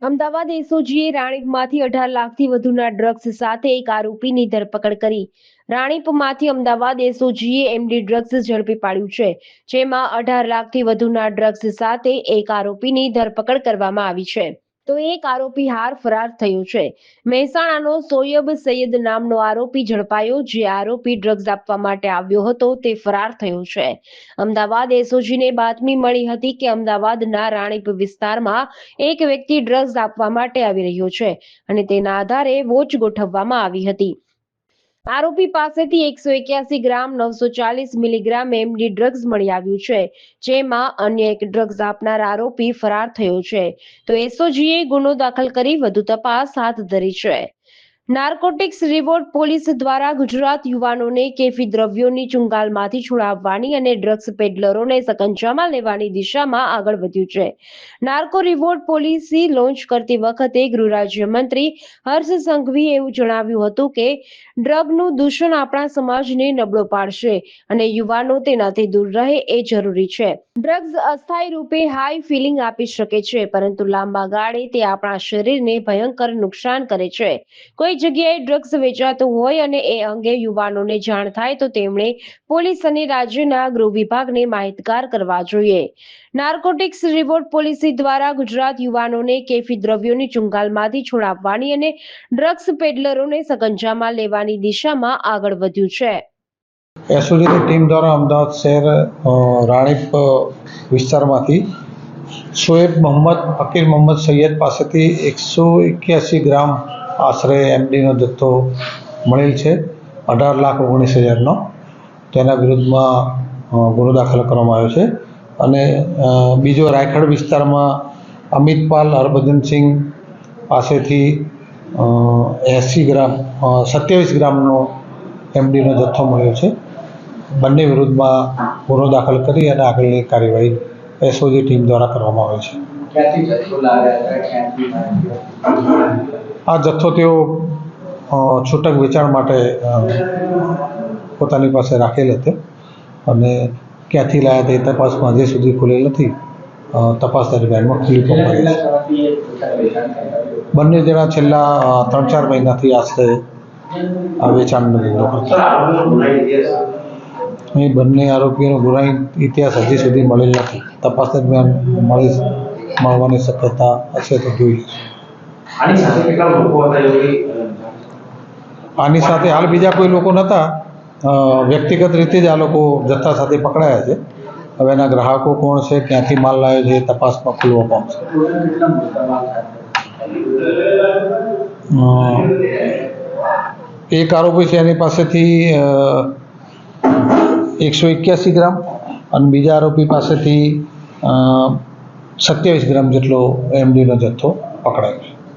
અમદાવાદ એસઓજીએ રાણીપમાંથી 18 લાખથી વધુના ડ્રગ્સ સાથે એક આરોપીની ધરપકડ કરી। રાણીપમાંથી અમદાવાદ એસઓજીએ એમડી ડ્રગ્સ ઝડપી પાડ્યું છે, જેમાં 18 લાખથી વધુના ડ્રગ્સ સાથે એક આરોપીની ધરપકડ કરવામાં આવી છે। તો એક આરોપી હાલ ફરાર થયો છે। મહેસાણાનો સોયબ સૈયદ નામનો આરોપી ઝડપાયો। જે આરોપી ડ્રગ્સ આપવા માટે આવ્યો હતો તે ફરાર થયો છે। અમદાવાદ એસઓજીને બાતમી મળી હતી કે અમદાવાદના રાણીપ વિસ્તારમાં એક વ્યક્તિ ડ્રગ્સ આપવા માટે આવી રહ્યો છે અને તેના આધારે વોચ ગોઠવવામાં આવી હતી। આરોપી પાસેથી 181 ગ્રામ 940 મિલીગ્રામ એમડી ડ્રગ્સ મળી આવ્યું છે, જેમાં અન્ય એક ડ્રગ્સ આપનાર આરોપી ફરાર થયો છે। તો એસઓજીએ ગુનો દાખલ કરી વધુ તપાસ હાથ ધરી છે। નાર્કોટિક્સ રિવોર્ડ પોલીસ દ્વારા ગુજરાત યુવાનોને કેફી દ્રવ્યોની ચુંગાલમાંથી છોડાવવાની અને ડ્રગ્સ પેડલરોને સકંજામાં લેવાની દિશામાં આગળ વધ્યું છે। નાર્કો રિવોર્ડ પોલિસી લોન્ચ કરતી વખતે ગૃહ રાજ્યમંત્રી હર્ષ સંઘવીએ એવું જણાવ્યું હતું કે ડ્રગનું દૂષણ આપણા સમાજને નબળો પાડશે અને યુવાનો તેનાથી દૂર રહે એ જરૂરી છે। ડ્રગ્સ અસ્થાયી રૂપે હાઈ ફિલિંગ આપી શકે છે, પરંતુ લાંબા ગાળે તે આપણા શરીરને ભયંકર નુકસાન કરે છે। કોઈ જગ્યાએ ડ્રગ્સ વેચાતો હોય અને એ અંગે યુવાનોને જાણ થાય તો તેમણે પોલીસ અને રાજ્યના ગૃહ વિભાગને માહિતગાર કરવા જોઈએ। નાર્કોટિક્સ રિવોર્ડ પોલિસી દ્વારા ગુજરાત યુવાનોને કેફી દ્રવ્યોની ચુંગાલમાંથી છોડાવવાની અને ડ્રગ્સ પેડલરોને સકંજામાં લેવાની દિશામાં આગળ વધ્યું છે। એસઓજીની ટીમ દ્વારા અમદાવાદ શહેર રાણીપ વિસ્તારમાંથી શોએબ મોહમ્મદ અકીલ મોહમ્મદ સૈયદ પાસેથી 181 ગ્રામ આશરે એમડીનો જથ્થો મળેલ છે, 18,19,000નો। તેના વિરુદ્ધમાં ગુનો દાખલ કરવામાં આવ્યો છે। અને બીજો રાયખડ વિસ્તારમાં અમિતપાલ હરભજનસિંહ પાસેથી 27 ગ્રામનો એમડીનો જથ્થો મળ્યો છે। બંને વિરુદ્ધમાં ગુનો દાખલ કરી અને આગળની કાર્યવાહી એસઓજી ટીમ દ્વારા કરવામાં આવે છે। આ જથ્થો તેઓ છૂટક વેચાણ માટે પોતાની પાસે રાખેલ હતો અને ક્યાંથી લાવ્યા તે તપાસમાં હજી સુધી ખુલેલ નથી। તપાસ દરમિયાનમાં ખુલ્લી પણ છે। બંને જણા છેલ્લા 3-4 મહિનાથી આશરે આ વેચાણનો ધંધો કરતા। અહીં બંને આરોપીઓનો ગુનાહિત ઇતિહાસ હજી સુધી મળેલ નથી। તપાસ દરમિયાન મળવાની શક્યતા હશે તો જોઈ આની સાથે હાલ બીજા કોઈ લોકો નહોતા। વ્યક્તિગત રીતે જ આ લોકો જથ્થા સાથે પકડાયા છે। હવે એના ગ્રાહકો કોણ છે, ક્યાંથી માલ લાવ્યો છે, એ તપાસમાં ખુલવા પામશે। એક આરોપી છે એની પાસેથી 181 ગ્રામ અને બીજા આરોપી પાસેથી 27 ગ્રામ જેટલો એમડીનો જથ્થો પકડાયો છે।